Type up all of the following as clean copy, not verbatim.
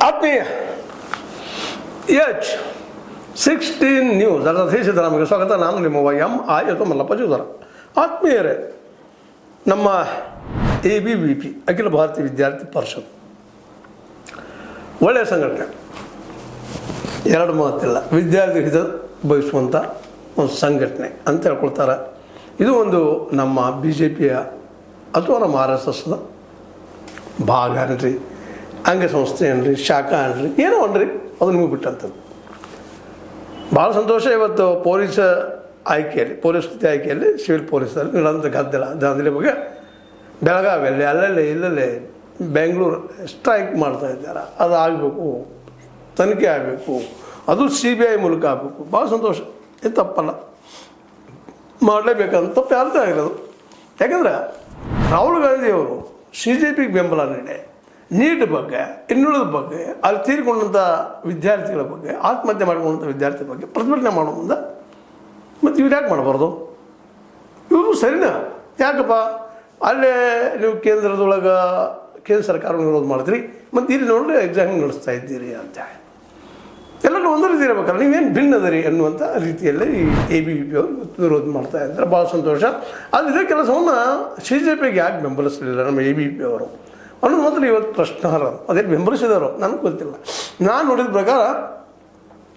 ಆತ್ಮೀಯ H16 news ದೇಶದ ನಮಗೆ ಸ್ವಾಗತ. ನಾನು ನಿಮ್ಮ ಎಂ ಮಲ್ಲಪ್ಪ ಜೂದರ. ಆತ್ಮೀಯರೇ, ನಮ್ಮ ABVP ಅಖಿಲ ಭಾರತೀಯ ವಿದ್ಯಾರ್ಥಿ ಪರಿಷತ್ ಒಳ್ಳೆಯ ಸಂಘಟನೆ, ಎರಡು ಮಾತಿಲ್ಲ, ವಿದ್ಯಾರ್ಥಿ ಹಿತ ಬಯಸುವಂಥ ಒಂದು ಸಂಘಟನೆ ಅಂತ ಹೇಳ್ಕೊಳ್ತಾರೆ. ಇದು ಒಂದು ನಮ್ಮ BJPಯ ಅಥವಾ ನಮ್ಮ RSSದ ಭಾಗ ಅನ್ರಿ, ಅಂಗಸಂಸ್ಥೆ ಅನ್ರಿ, ಶಾಖಾ ಅನ್ರಿ, ಏನೋ ಅನ್ರಿ, ಅದು ನಿಮಗೆ ಬಿಟ್ಟಂಥದ್ದು. ಭಾಳ ಸಂತೋಷ. ಇವತ್ತು ಪೊಲೀಸ್ ಆಯ್ಕೆಯಲ್ಲಿ ಸಿವಿಲ್ ಪೊಲೀಸಲ್ಲಿ ನಡೆದಂಥ ದಾಂಧಲೆ ಬಗ್ಗೆ ಬೆಳಗಾವಿಯಲ್ಲಿ ಅಲ್ಲಲ್ಲೇ ಇಲ್ಲಲ್ಲೇ ಬೆಂಗಳೂರು ಸ್ಟ್ರೈಕ್ ಮಾಡ್ತಾ ಇದ್ದಾರೆ. ಅದು ಆಗಬೇಕು, ತನಿಖೆ ಆಗಬೇಕು, ಅದು CBI ಮೂಲಕ ಆಗಬೇಕು. ಭಾಳ ಸಂತೋಷ, ಇದು ತಪ್ಪಲ್ಲ, ಮಾಡಲೇಬೇಕಂತ ತಪ್ಪು ಯಾರ್ದೇ ಆಗಿರೋದು. ಯಾಕಂದರೆ ರಾಹುಲ್ ಗಾಂಧಿಯವರು CJPಗೆ ಬೆಂಬಲ ನೀಡಿ ನೀಟ್ ಬಗ್ಗೆ, ಇನ್ನುಳಿದ ಬಗ್ಗೆ, ಅಲ್ಲಿ ತೀರಿಕೊಂಡಂಥ ವಿದ್ಯಾರ್ಥಿಗಳ ಬಗ್ಗೆ, ಆತ್ಮಹತ್ಯೆ ಮಾಡಿಕೊಂಡಂಥ ವಿದ್ಯಾರ್ಥಿ ಬಗ್ಗೆ ಪ್ರತಿಭಟನೆ ಮಾಡೋ ಮುಂದೆ ಮತ್ತು ಇವ್ರು ಯಾಕೆ ಮಾಡಬಾರ್ದು? ಇವರು ಸರಿನಾ? ಯಾಕಪ್ಪ ಅಲ್ಲೇ ನೀವು ಕೇಂದ್ರ ಸರ್ಕಾರ ವಿರೋಧ ಮಾಡಿದ್ರಿ, ಮತ್ತು ಇಲ್ಲಿ ನೋಡ್ರಿ ಎಕ್ಸಾಮ್ ನಡೆಸ್ತಾ ಇದ್ದೀರಿ ಅಂತ ಎಲ್ಲರೂ ಒಂದೇ ರೀತಿ ಇರಬೇಕಲ್ಲ, ನೀವೇನು ಭಿನ್ನ ಅದರಿ ಅನ್ನುವಂಥ ರೀತಿಯಲ್ಲಿ ಈ ABVP ಅವರು ವಿರೋಧ ಮಾಡ್ತಾ ಇದ್ದಾರೆ. ಭಾಳ ಸಂತೋಷ. ಅದು ಇದೇ ಕೆಲಸವನ್ನು CJPಗೆ ಯಾಕೆ ಬೆಂಬಲಿಸಲಿಲ್ಲ ನಮ್ಮ ABVP ಅವರು ಅನ್ನೋದು ಮಾತ್ರ ಇವತ್ತು ಪ್ರಶ್ನಾರ್ಹ. ಅದೇನು ಬೆಂಬಲಿಸಿದಾರೋ ನನಗೆ ಗೊತ್ತಿಲ್ಲ. ನಾನು ನೋಡಿದ ಪ್ರಕಾರ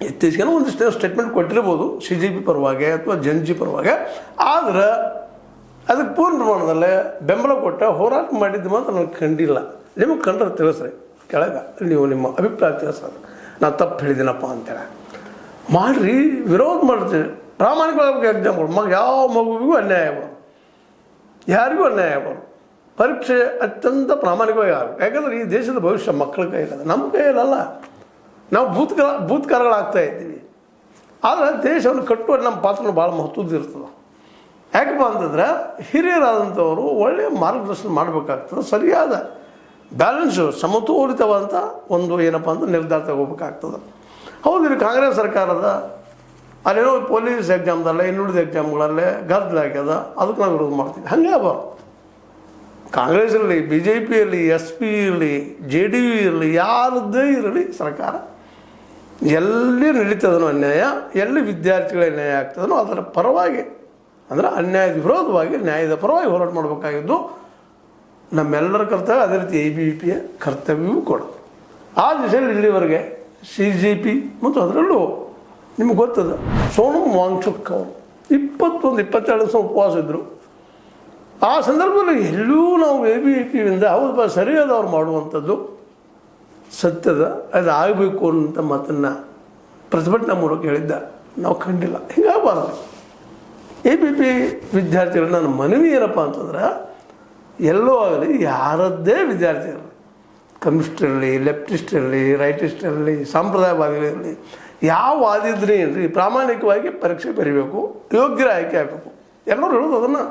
ಇತ್ತೀಚೆಗೆ ಒಂದಿಷ್ಟು ಸ್ಟೇಟ್ಮೆಂಟ್ ಕೊಟ್ಟಿರ್ಬೋದು CJP ಪರವಾಗಿ ಅಥವಾ ಜನಜಿ ಪರವಾಗಿ, ಆದರೆ ಅದಕ್ಕೆ ಪೂರ್ಣ ಪ್ರಮಾಣದಲ್ಲೇ ಬೆಂಬಲ ಕೊಟ್ಟ ಹೋರಾಟ ಮಾಡಿದ್ದು ಮಾತ್ರ ನನಗೆ ಕಂಡಿಲ್ಲ. ನಿಮಗೆ ಕಂಡ್ರೆ ತಿಳಿಸ್ರಿ, ಕೆಳಗೆ ನೀವು ನಿಮ್ಮ ಅಭಿಪ್ರಾಯ ತಿಳಿಸೋದು. ನಾನು ತಪ್ಪು ಹೇಳಿದ್ದೀನಪ್ಪ ಅಂತೇಳಿ ಮಾಡಿರಿ, ವಿರೋಧ ಮಾಡ್ತೀವಿ, ಪ್ರಾಮಾಣಿಕವಾಗಿ ಎಕ್ಸಾಮ್ಗಳು. ಯಾವ ಮಗುವಿಗೂ ಅನ್ಯಾಯ ಆಗಬಾರ್ದು, ಯಾರಿಗೂ ಅನ್ಯಾಯ ಆಗಬಾರ್ದು. ಪರೀಕ್ಷೆ ಅತ್ಯಂತ ಪ್ರಾಮಾಣಿಕವಾಗಿ ಆಗಬೇಕು. ಯಾಕಂದರೆ ಈ ದೇಶದ ಭವಿಷ್ಯ ಮಕ್ಕಳ ಕೈಯಲ್ಲ, ನಮ್ಮ ಕೈಯಲ್ಲ. ನಾವು ಭೂತ್ಕಾರಗಳಾಗ್ತಾ ಇದ್ದೀವಿ. ಆದರೆ ದೇಶವನ್ನು ಕಟ್ಟುವಲ್ಲಿ ನಮ್ಮ ಪಾತ್ರನ ಭಾಳ ಮಹತ್ವದ್ದು ಇರ್ತದೆ. ಯಾಕಪ್ಪ ಅಂತಂದರೆ ಹಿರಿಯರಾದಂಥವರು ಒಳ್ಳೆಯ ಮಾರ್ಗದರ್ಶನ ಮಾಡಬೇಕಾಗ್ತದೆ. ಸರಿಯಾದ ಬ್ಯಾಲೆನ್ಸು, ಸಮತೋಲಿತವಾದಂಥ ಒಂದು ಏನಪ್ಪ ಅಂತ ನಿರ್ಧಾರ ತಗೋಬೇಕಾಗ್ತದೆ. ಹೌದು, ಇದು ಕಾಂಗ್ರೆಸ್ ಸರ್ಕಾರದ ಅಲ್ಲೇನೋ ಪೊಲೀಸ್ ಎಕ್ಸಾಮ್ದಲ್ಲೇ ಇನ್ನುಳಿದ ಎಕ್ಸಾಮ್ಗಳಲ್ಲೇ ಗದ್ದಲಾಗ್ಯದ, ಅದಕ್ಕೆ ನಾವು ವಿರೋಧ ಮಾಡ್ತೀವಿ. ಹಾಗೆ ಆಗಬಾರ್ದು. ಕಾಂಗ್ರೆಸ್ ಇರಲಿ, BJP ಇರಲಿ, SP ಇರಲಿ, JDU ಇರಲಿ, ಯಾರದ್ದೇ ಇರಲಿ ಸರ್ಕಾರ, ಎಲ್ಲಿ ನಡೀತದನೋ ಅನ್ಯಾಯ, ಎಲ್ಲಿ ವಿದ್ಯಾರ್ಥಿಗಳ ಅನ್ಯಾಯ ಆಗ್ತದನೋ ಅದರ ಪರವಾಗಿ, ಅಂದರೆ ಅನ್ಯಾಯದ ವಿರೋಧವಾಗಿ ನ್ಯಾಯದ ಪರವಾಗಿ ಹೋರಾಟ ಮಾಡಬೇಕಾಗಿದ್ದು ನಮ್ಮೆಲ್ಲರ ಕರ್ತವ್ಯ. ಅದೇ ರೀತಿ ABVPಯ ಕರ್ತವ್ಯವೂ ಕೂಡ. ಆ ದಿಶೆಯಲ್ಲಿ ಇಲ್ಲಿವರೆಗೆ CJP ಮತ್ತು ಅದರಲ್ಲೂ ನಿಮ್ಗೆ ಗೊತ್ತದ ಸೋನಮ್ ವಾಂಗ್ಚುಕ್ ಅವರು 21-22 ದಿವಸ ಉಪವಾಸ ಇದ್ದರು. ಆ ಸಂದರ್ಭದಲ್ಲಿ ಎಲ್ಲೂ ನಾವು ABVPಯಿಂದ ಹೌದು ಸರಿಯಾದವ್ರು ಮಾಡುವಂಥದ್ದು ಸತ್ಯದ, ಅದು ಆಗಬೇಕು ಅನ್ನೋಂಥ ಮಾತನ್ನು ಪ್ರತಿಭಟನಾ ಮೂಲಕ ಹೇಳಿದ್ದ ನಾವು ಕಂಡಿಲ್ಲ. ಹೀಗಾಗಬಾರ್ದು. ABVP ವಿದ್ಯಾರ್ಥಿಗಳು ನನ್ನ ಮನವಿ ಏನಪ್ಪ ಅಂತಂದ್ರೆ, ಎಲ್ಲೋ ಆಗಲಿ, ಯಾರದ್ದೇ ವಿದ್ಯಾರ್ಥಿ ಇರಲಿ, ಕಮ್ಯುನಿಸ್ಟ್ ಇರಲಿ, ಲೆಫ್ಟಿಸ್ಟ್ ಇರಲಿ, ರೈಟಿಸ್ಟ್ ಇರಲಿ, ಸಾಂಪ್ರದಾಯವಾದಿಗಳಿರಲಿ, ಯಾವ ವಾದಿದ್ರೆ ಏನ್ರಿ, ಪ್ರಾಮಾಣಿಕವಾಗಿ ಪರೀಕ್ಷೆ ಬರೀಬೇಕು, ಯೋಗ್ಯರ ಆಯ್ಕೆ ಆಗಬೇಕು. ಎಲ್ಲರೂ ಹೇಳೋದು ಅದನ್ನು.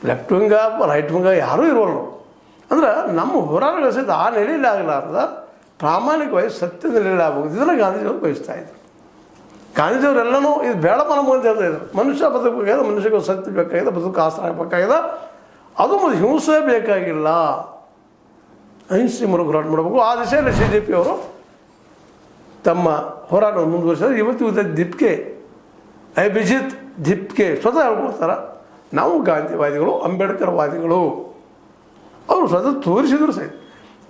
ಲೆಫ್ಟ್ ವಿಂಗ ರೈಟ್ ವಿಂಗ ಯಾರೂ ಇರೋಲ್ಲ. ಅಂದ್ರೆ ನಮ್ಮ ಹೋರಾಟಗಳ ಸಹಿತ ಆ ನೆಲೆಯಲ್ಲಿ ಆಗಲಾರ್ದ ಪ್ರಾಮಾಣಿಕವಾಗಿ ಸತ್ಯ ನೆಲೆಯಲ್ಲಿ ಆಗಬೇಕು. ಇದನ್ನು ಗಾಂಧೀಜಿಯವರು ಬಯಸ್ತಾಯಿದ್ರು. ಗಾಂಧೀಜಿಯವರೆಲ್ಲನೂ ಇದು ಬೇಡಪ್ಪ ನಮಗಂತ ಹೇಳ್ತಾ ಇದ್ರು. ಮನುಷ್ಯ ಬದುಕಬೇಕಾಗಿದೆ, ಮನುಷ್ಯಗೆ ಸತ್ಯ ಬೇಕಾಗಿದೆ, ಬದುಕು ಆಸರ ಆಗಬೇಕಾಗಿದೆ, ಅದು ಒಂದು ಹಿಂಸೆ ಬೇಕಾಗಿಲ್ಲ, ಅಹಿಂಸೆ ಮೂಲಕ ಹೋರಾಟ ಮಾಡಬೇಕು. ಆ ದಿಶೆಯಲ್ಲಿ CJP ಅವರು ತಮ್ಮ ಹೋರಾಟವನ್ನು ಮುಂದುವರಿಸಿದ್ರೆ ಇವತ್ತು ದಿಪ್ಕೆ ಅಭಿಜಿತ್ ದಿಪ್ಕೆ ಸ್ವತಃ ಹೇಳ್ಕೊಡ್ತಾರೆ, ನಾವು ಗಾಂಧಿವಾದಿಗಳು, ಅಂಬೇಡ್ಕರ್ ವಾದಿಗಳು ಅವರು ಸ್ವತಃ ತೋರಿಸಿದ್ರು ಸಹಿತ.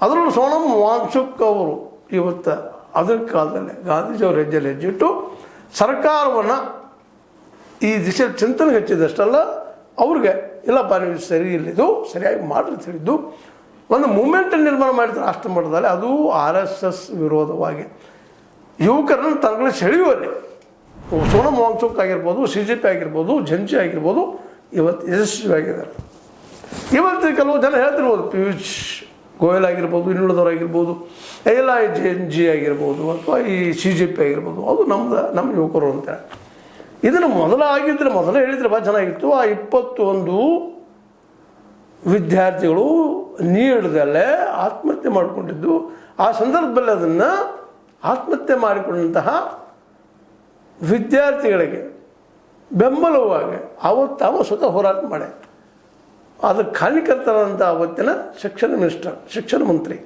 ಅದರಲ್ಲೂ ಸೋನಮ್ ವಾಂಗ್ಚುಕ್ ಅವರು ಇವತ್ತು ಅದರ ಕಾಲದಲ್ಲೇ ಗಾಂಧೀಜಿಯವರು ಹೆಜ್ಜೆಟ್ಟು ಸರ್ಕಾರವನ್ನು ಈ ದಿಶೆಯಲ್ಲಿ ಚಿಂತನೆಗೆ ಹಚ್ಚಿದಷ್ಟಲ್ಲ, ಅವ್ರಿಗೆ ಇಲ್ಲಪ್ಪ ನೀವು ಸರಿ ಇಲ್ಲಿದ್ದು ಸರಿಯಾಗಿ ಮಾಡ್ರಿ ತಿಳಿದ್ದು ಒಂದು ಮೂಮೆಂಟನ್ನು ನಿರ್ಮಾಣ ಮಾಡಿದ್ರು ರಾಷ್ಟ್ರ ಮಟ್ಟದಲ್ಲಿ. ಅದು RSS ವಿರೋಧವಾಗಿ ಯುವಕರನ್ನು ತನಗಳ ಸೆಳೆಯುವಲ್ಲಿ ಸೋನಮ್ ವಾಂಗ್ಚುಕ್ ಆಗಿರ್ಬೋದು, CJP ಆಗಿರ್ಬೋದು, ಜನಜಿ ಆಗಿರ್ಬೋದು, ಇವತ್ತು ಯಶಸ್ವಿಯಾಗಿದ್ದಾರೆ. ಇವತ್ತು ಕೆಲವು ಜನ ಹೇಳ್ತಿರ್ಬೋದು, ಪಿಯೂಷ್ ಗೋಯಲ್ ಆಗಿರ್ಬೋದು, ಇನ್ನುಳಿದವರಾಗಿರ್ಬೋದು, JNG ಆಗಿರ್ಬೋದು, ಅಥವಾ ಈ CJP ಆಗಿರ್ಬೋದು, ಅದು ನಮ್ಮ ಯುವಕರು ಅಂತ. ಇದನ್ನು ಮೊದಲೇ ಹೇಳಿದರೆ ಭಾಳ ಚೆನ್ನಾಗಿತ್ತು. ಆ 21 ವಿದ್ಯಾರ್ಥಿಗಳು ನೀಡದಲ್ಲೇ ಆತ್ಮಹತ್ಯೆ ಮಾಡಿಕೊಂಡಿದ್ದು, ಆ ಸಂದರ್ಭದಲ್ಲಿ ಅದನ್ನು ಆತ್ಮಹತ್ಯೆ ಮಾಡಿಕೊಂಡಂತಹ ವಿದ್ಯಾರ್ಥಿಗಳಿಗೆ ಬೆಂಬಲವಾಗಿ ಅವತ್ತು ಸ್ವತಃ ಹೋರಾಟ ಮಾಡಿ ಅದಕ್ಕೆ ಕಾರಣಕರ್ತರಾದಂಥ ಅವತ್ತಿನ ಶಿಕ್ಷಣ ಮಂತ್ರಿ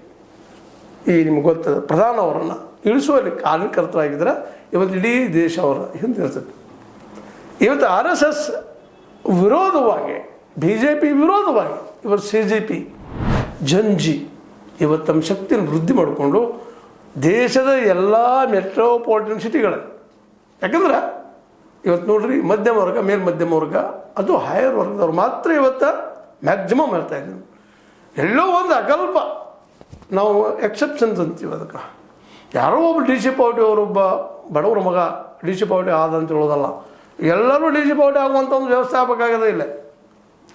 ಈ ನಿಮ್ಗೆ ಗೊತ್ತದ ಪ್ರಧಾನ ಅವರನ್ನು ಇಳಿಸುವಲ್ಲಿ ಕಾರಣಕರ್ತರಾಗಿದ್ದರೆ ಇವತ್ತು ಇಡೀ ದೇಶ ಅವರ ಹಿಂದಿರ್ತದೆ. ಇವತ್ತು RSS ವಿರೋಧವಾಗಿ BJP ವಿರೋಧವಾಗಿ ಇವತ್ತು CJP ಜಂಜಿ ಇವತ್ತು ತಮ್ಮ ಶಕ್ತಿಯನ್ನು ವೃದ್ಧಿ ಮಾಡಿಕೊಂಡು ದೇಶದ ಎಲ್ಲ ಮೆಟ್ರೋಪಾಲಿಟನ್ ಸಿಟಿಗಳಲ್ಲಿ, ಯಾಕಂದ್ರೆ ಇವತ್ತು ನೋಡ್ರಿ ಮಧ್ಯಮ ವರ್ಗ, ಮೇಲ್ಮಧ್ಯಮ ವರ್ಗ, ಅದು ಹೈಯರ್ ವರ್ಗದವ್ರು ಮಾತ್ರ ಇವತ್ತು ಮ್ಯಾಕ್ಸಿಮಮ್ ಹೇಳ್ತಾ ಇದ್ದೀವಿ. ಎಲ್ಲೋ ಒಂದು ಅಕಲ್ಪ ನಾವು ಎಕ್ಸೆಪ್ಷನ್ಸ್ ಅಂತೀವಿ ಅದಕ್ಕೆ. ಯಾರೋ ಒಬ್ಬ DC ಪಾರ್ಟಿ ಅವರೊಬ್ಬ ಬಡವರ ಮಗ DC ಪಾರ್ಟಿ ಆದ ಅಂತ ಹೇಳೋದಲ್ಲ. ಎಲ್ಲರೂ DC ಪಾರ್ಟಿ ಆಗುವಂಥ ಒಂದು ವ್ಯವಸ್ಥೆ ಆಗಬೇಕಾಗದೇ ಇಲ್ಲ,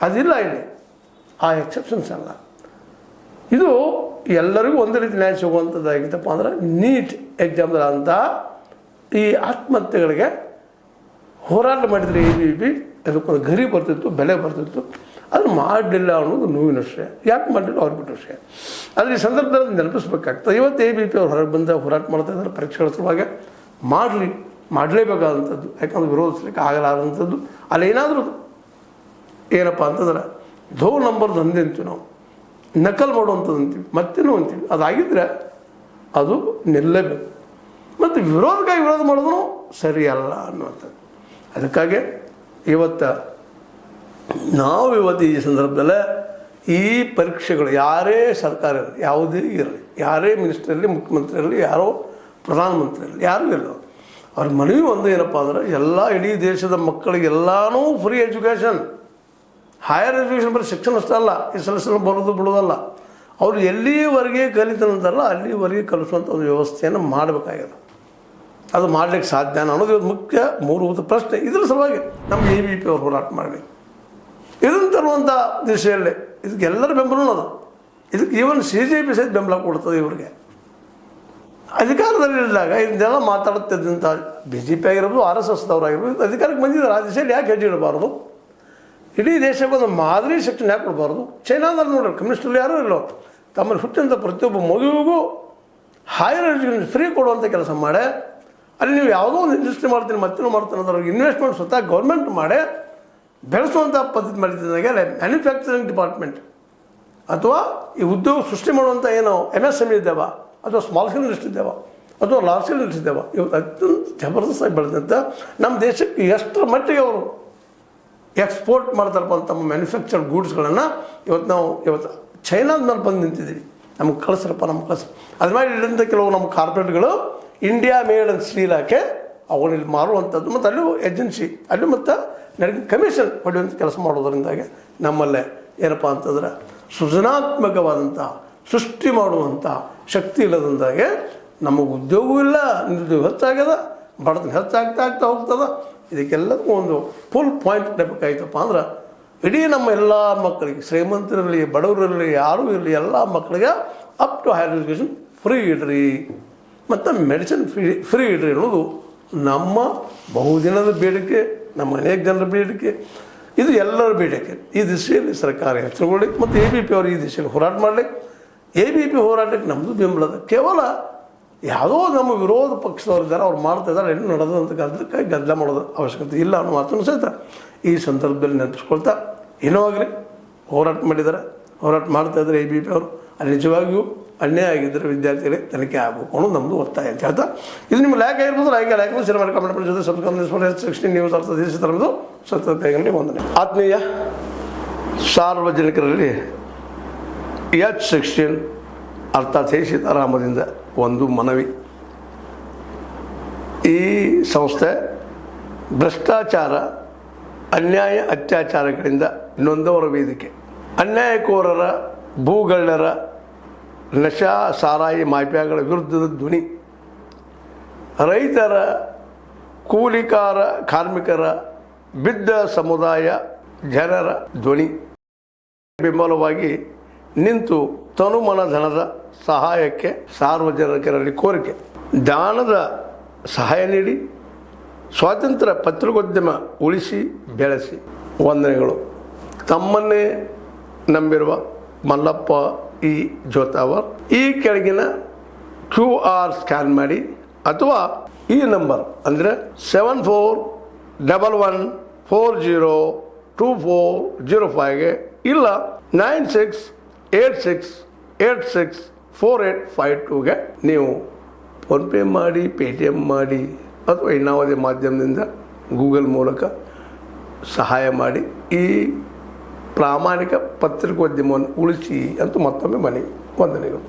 ಅದಿಲ್ಲ ಇಲ್ಲಿ. ಆ ಎಕ್ಸೆಪ್ಷನ್ಸ್ ಅಲ್ಲ, ಇದು ಎಲ್ಲರಿಗೂ ಒಂದು ರೀತಿ ನ್ಯಾಯ ಸಿಗುವಂಥದ್ದಾಗಿತ್ತಪ್ಪ ಅಂದ್ರೆ ನೀಟ್ ಎಕ್ಸಾಮ್ದಂಥ ಈ ಆತ್ಮಹತ್ಯೆಗಳಿಗೆ ಹೋರಾಟ ಮಾಡಿದರೆ ABP ಅದಕ್ಕೊಂದು ಗರಿ ಬರ್ತಿತ್ತು, ಬೆಲೆ ಬರ್ತಿತ್ತು. ಅದು ಮಾಡಲಿಲ್ಲ ಅನ್ನೋದು ನೋವಿನ ವಿಷಯ. ಯಾಕೆ ಮಾಡಲಿಲ್ಲ ಅವ್ರು ಬಿಟ್ಟು ವಿಷಯ. ಆದರೆ ಈ ಸಂದರ್ಭದಲ್ಲಿ ನೆನಪಿಸ್ಬೇಕಾಗ್ತದೆ. ಇವತ್ತು ABP ಅವ್ರು ಹೊರಗೆ ಬಂದ ಹೋರಾಟ ಮಾಡ್ತಾ ಇದ್ದಾರೆ. ಪರೀಕ್ಷೆಗಳ ಸಲುವಾಗಿ ಮಾಡಲೇಬೇಕಾದಂಥದ್ದು, ಯಾಕಂದ್ರೆ ವಿರೋಧಿಸ್ಲಿಕ್ಕೆ ಆಗಲಾರಂಥದ್ದು. ಅಲ್ಲಿ ಏನಾದರೂ ಏನಪ್ಪ ಅಂತಂದ್ರೆ ನಂಬರ್ದು ಅಂದೆ ಅಂತೀವಿ ನಾವು, ನಕಲ್ ಮಾಡುವಂಥದ್ದು ಅಂತೀವಿ, ಮತ್ತೇನೋ ಅಂತೀವಿ. ಅದಾಗಿದ್ದರೆ ಅದು ನಿಲ್ಲಬೇಕು. ಮತ್ತು ವಿರೋಧಕ್ಕಾಗಿ ವಿರೋಧ ಮಾಡೋದು ಸರಿಯಲ್ಲ ಅನ್ನುವಂಥದ್ದು. ಅದಕ್ಕಾಗಿ ಇವತ್ತು ಇವತ್ತು ಈ ಸಂದರ್ಭದಲ್ಲೇ ಈ ಪರೀಕ್ಷೆಗಳು ಯಾರೇ ಸರ್ಕಾರ ಇರಲಿ, ಯಾವುದೇ ಇರಲಿ, ಯಾರೇ ಮಿನಿಸ್ಟರ್ ಇರಲಿ, ಮುಖ್ಯಮಂತ್ರಿ ಇರಲಿ, ಯಾರೋ ಪ್ರಧಾನಮಂತ್ರಿ ಇರಲಿ, ಯಾರೂ ಇರಲಿ, ಅವ್ರ ಮನವಿ ಒಂದು ಏನಪ್ಪ ಅಂದ್ರೆ ಎಲ್ಲ ಇಡೀ ದೇಶದ ಮಕ್ಕಳಿಗೆಲ್ಲನೂ ಫ್ರೀ ಎಜುಕೇಷನ್, ಹೈಯರ್ ಎಜುಕೇಷನ್. ಬರೀ ಶಿಕ್ಷಣ ಅಷ್ಟೇ ಅಲ್ಲ, SSLC ಬರೋದು ಬಿಡೋದಲ್ಲ, ಅವರು ಎಲ್ಲಿವರೆಗೆ ಕಲಿತಾನಂತಾರಲ್ಲ ಅಲ್ಲಿವರೆಗೆ ಕಲಿಸುವಂಥ ಒಂದು ವ್ಯವಸ್ಥೆಯನ್ನು ಮಾಡಬೇಕಾಗಿದೆ. ಅದು ಮಾಡಲಿಕ್ಕೆ ಸಾಧ್ಯ ಅನ್ನೋದು ಇವತ್ತು ಮುಖ್ಯ ಮೂಲಭೂತ ಪ್ರಶ್ನೆ. ಇದರ ಸಲುವಾಗಿ ನಮ್ಮ ABP ಅವರು ಹೋರಾಟ ಮಾಡಿ ಇದನ್ನು ತರುವಂಥ ದಿಶೆಯಲ್ಲೇ ಇದಕ್ಕೆ ಎಲ್ಲರ ಬೆಂಬಲನೂ ಅದ. ಇದಕ್ಕೆ ಈವನ್ CJP ಸಹಿತ ಬೆಂಬಲ ಕೊಡ್ತದೆ. ಇವರಿಗೆ ಅಧಿಕಾರದಲ್ಲಿದ್ದಾಗ ಇದನ್ನೆಲ್ಲ ಮಾತಾಡುತ್ತಿದ್ದಂಥ BJP ಆಗಿರ್ಬೋದು, RSSದವರಾಗಿರ್ಬೋದು, ಅಧಿಕಾರಕ್ಕೆ ಬಂದಿದ್ದಾರೆ. ಆ ದಿಶೆಯಲ್ಲಿ ಯಾಕೆ ಹೆಜ್ಜೆ ಇಡಬಾರ್ದು? ಇಡೀ ದೇಶಕ್ಕೊಂದು ಮಾದರಿ ಶಿಕ್ಷಣ ಯಾಕೆ ಕೊಡಬಾರ್ದು? ಚೈನಾದಲ್ಲಿ ನೋಡ್ರಿ, ಕಮ್ಯುನಿಸ್ಟಲ್ಲಿ ಯಾರೂ ಇಲ್ಲೋ, ತಮ್ಮಲ್ಲಿ ಹುಟ್ಟಿದಂಥ ಪ್ರತಿಯೊಬ್ಬ ಮಗುವಿಗೂ ಹೈಯರ್ ಎಜುಕೇಷನ್ ಫ್ರೀ ಕೊಡುವಂಥ ಕೆಲಸ ಮಾಡಿ, ಅಲ್ಲಿ ನೀವು ಯಾವುದೋ ಒಂದು ಇಂಡಸ್ಟ್ರಿ ಮಾಡ್ತೀನಿ ಮತ್ತೇನೋ ಮಾಡ್ತೀನಿ ಅನ್ನೋದ್ರಿಗೆ ಇನ್ವೆಸ್ಟ್ಮೆಂಟ್ ಸ್ವತಃ ಗೌರ್ಮೆಂಟ್ ಮಾಡಿ ಬೆಳೆಸುವಂಥ ಪದ್ಧತಿ ಮಾಡಿದ್ದಾಗ ಮ್ಯಾನುಫ್ಯಾಕ್ಚರಿಂಗ್ ಡಿಪಾರ್ಟ್ಮೆಂಟ್ ಅಥವಾ ಈ ಉದ್ಯೋಗ ಸೃಷ್ಟಿ ಮಾಡುವಂಥ ಏನೋ MSME ಇದ್ದಾವ, ಅಥವಾ ಸ್ಮಾಲ್ ಸ್ಕೇಲ್ ಇಂಡಸ್ಟ್ರಿ ಇದ್ದಾವ, ಅಥವಾ ಲಾರ್ಜ್ ಸ್ಕೇಲ್ ಇಂಡಸ್ಟ್ರಿ ಇದ್ದಾವ, ಇವತ್ತು ಅತ್ಯಂತ ಜಬರ್ದಸ್ತಾಗಿ ಬೆಳೆದಂಥ ನಮ್ಮ ದೇಶಕ್ಕೆ ಎಷ್ಟರ ಮಟ್ಟಿಗೆ ಅವರು ಎಕ್ಸ್ಪೋರ್ಟ್ ಮಾಡ್ತಾರಪ್ಪ ಅಂತ ತಮ್ಮ ಮ್ಯಾನುಫ್ಯಾಕ್ಚರ್ಡ್ ಗೂಡ್ಸ್ಗಳನ್ನು ಇವತ್ತು ಚೈನಾದ ಮೇಲೆ ಬಂದು ನಿಂತಿದ್ದೀವಿ. ನಮ್ಗೆ ಕಳಿಸ್ರಪ್ಪ, ನಮ್ಗೆ ಕಳಿಸ್. ಅದ್ರ ಮೇಲೆ ಇಲ್ಲಿಂದ ಕೆಲವು ನಮ್ಮ ಕಾರ್ಪೊರೇಟ್ಗಳು ಇಂಡಿಯಾ ಮೇಡ್ ಅಂತ ಸ್ಟೀಲ್ ಹಾಕಿ ಅವುಗಳಲ್ಲಿ ಮಾರುವಂಥದ್ದು, ಮತ್ತು ಅಲ್ಲೂ ಏಜೆನ್ಸಿ ಅಲ್ಲೂ ಮತ್ತು ನನಗೆ ಕಮಿಷನ್ ಪಡೆಯುವಂಥ ಕೆಲಸ ಮಾಡೋದರಿಂದಾಗಿ ನಮ್ಮಲ್ಲೇ ಏನಪ್ಪ ಅಂತಂದ್ರೆ ಸೃಜನಾತ್ಮಕವಾದಂಥ ಸೃಷ್ಟಿ ಮಾಡುವಂಥ ಶಕ್ತಿ ಇಲ್ಲದಂದಾಗೆ ನಮಗೆ ಉದ್ಯೋಗವೂ ಇಲ್ಲ, ನಿರುದ್ಯೋಗ ಹೆಚ್ಚಾಗ್ಯದ, ಬಡತನ ಹೆಚ್ಚಾಗ್ತಾ ಹೋಗ್ತದೆ. ಇದಕ್ಕೆಲ್ಲದಕ್ಕೂ ಒಂದು ಫುಲ್ ಪಾಯಿಂಟ್ ಇಡಬೇಕಾಯ್ತಪ್ಪ ಅಂದ್ರೆ ಇಡೀ ನಮ್ಮ ಎಲ್ಲ ಮಕ್ಕಳಿಗೆ, ಶ್ರೀಮಂತರಿರಲಿ ಬಡವರಿರಲಿ ಯಾರೂ ಇರಲಿ, ಎಲ್ಲ ಮಕ್ಕಳಿಗೆ up to higher education free ಇಡ್ರಿ ಮತ್ತು ಮೆಡಿಸಿನ್ ಫ್ರೀ ಇಡ್ರಿ ಅನ್ನೋದು ನಮ್ಮ ಬಹುದಿನದ ಬೇಡಿಕೆ, ನಮ್ಮ ಅನೇಕ ಜನರ ಬೇಡಿಕೆ, ಇದು ಎಲ್ಲರ ಬೇಡಿಕೆ. ಈ ದಿಶೆಯಲ್ಲಿ ಸರ್ಕಾರ ಎಚ್ಚರಗೊಳ್ಳಿ ಮತ್ತು ABP ಅವರು ಈ ದಿಶೆಯಲ್ಲಿ ಹೋರಾಟ ಮಾಡಲಿ. ABP ಹೋರಾಟಕ್ಕೆ ನಮ್ಮದು ಬೆಂಬಲದ. ಕೇವಲ ಯಾವುದೋ ನಮ್ಮ ವಿರೋಧ ಪಕ್ಷದವರಿದ್ದಾರೆ, ಅವ್ರು ಮಾಡ್ತಾ ಇದ್ದಾರೆ, ಏನು ನಡೆದಂಥ ಗದ್ದಲಕ್ಕಾಗಿ ಗದ್ದಲ ಮಾಡೋದು ಅವಶ್ಯಕತೆ ಇಲ್ಲ ಅನ್ನೋ ಮಾತನ್ನು ಸಹಿತ ಈ ಸಂದರ್ಭದಲ್ಲಿ ನೆನಪಿಸ್ಕೊಳ್ತಾ, ಏನೋ ಆಗಲಿ ಹೋರಾಟ ಮಾಡಿದ್ದಾರೆ, ಹೋರಾಟ ಮಾಡ್ತಾಯಿದ್ದಾರೆ ABP ಅವರು. ಅಲ್ಲಿ ನಿಜವಾಗಿಯೂ ಅನ್ಯಾಯ ಆಗಿದ್ದರೆ ವಿದ್ಯಾರ್ಥಿಗಳಿಗೆ ತನಿಖೆ ಆಗಬೇಕು ಅನ್ನೋದು ನಮ್ಮದು ಒತ್ತಾಯ ಅಂತ ಹೇಳ್ತಾ, ಇದು ನಿಮ್ಮ ಲ್ಯಾಕ್ ಆಗಿರ್ಬೋದು, ಲ್ಯಾಕ್ ಸಿನಿಮಾ ಕಮೆಂಟ್ ಜೊತೆ ಸಬ್ಸ್ಕ್ರೈಬ್ 16 ನ್ಯೂಸ್ ಅರ್ಥ ದೇಶ ತರದು ಸತ್ಯತೆಯಲ್ಲಿ ವಂದನೆ. ಆತ್ಮೀಯ ಸಾರ್ವಜನಿಕರಲ್ಲಿ H16 ಅರ್ಥಾತ್ ಸೀತಾರಾಮದಿಂದ ಒಂದು ಮನವಿ. ಈ ಸಂಸ್ಥೆ ಭ್ರಷ್ಟಾಚಾರ, ಅನ್ಯಾಯ, ಅತ್ಯಾಚಾರಗಳಿಂದ ನೊಂದವರ ವೇದಿಕೆ, ಅನ್ಯಾಯಕೋರರ, ಭೂಗಳ್ಳರ, ನಶಾ ಸಾರಾಯಿ ಮಾಫಿಯಾಗಳ ವಿರುದ್ಧದ ಧ್ವನಿ, ರೈತರ, ಕೂಲಿಕಾರ, ಕಾರ್ಮಿಕರ, ಬಿದ್ದ ಸಮುದಾಯ ಜನರ ಧ್ವನಿ ಬೆಂಬಲವಾಗಿ ನಿಂತು ತನುಮನ ಧನದ ಸಹಾಯಕ್ಕೆ ಸಾರ್ವಜನಿಕರಲ್ಲಿ ಕೋರಿಕೆ. ದಾನದ ಸಹಾಯ ನೀಡಿ ಸ್ವಾತಂತ್ರ್ಯ ಪತ್ರಿಕೋದ್ಯಮ ಉಳಿಸಿ ಬೆಳೆಸಿ. ವಂದನೆಗಳು. ತಮ್ಮನ್ನೇ ನಂಬಿರುವ ಮಲ್ಲಪ್ಪ ಇ ಜೋತಾವರ್. ಈ ಕೆಳಗಿನ QR ಸ್ಕ್ಯಾನ್ ಮಾಡಿ ಅಥವಾ ಈ ನಂಬರ್ ಅಂದರೆ 7411402405ಗೆ ಇಲ್ಲ 968686 4852ಗೆ ನೀವು ಫೋನ್ಪೇ ಮಾಡಿ, ಪೇಟಿಎಮ್ ಮಾಡಿ ಅಥವಾ ಇನ್ನಾವುದೇ ಮಾಧ್ಯಮದಿಂದ ಗೂಗಲ್ ಮೂಲಕ ಸಹಾಯ ಮಾಡಿ ಈ ಪ್ರಾಮಾಣಿಕ ಪತ್ರಿಕೋದ್ಯಮವನ್ನು ಉಳಿಸಿ ಅಂತ ಮತ್ತೊಮ್ಮೆ ಮನವಿ. ವಂದನೆಗಳು.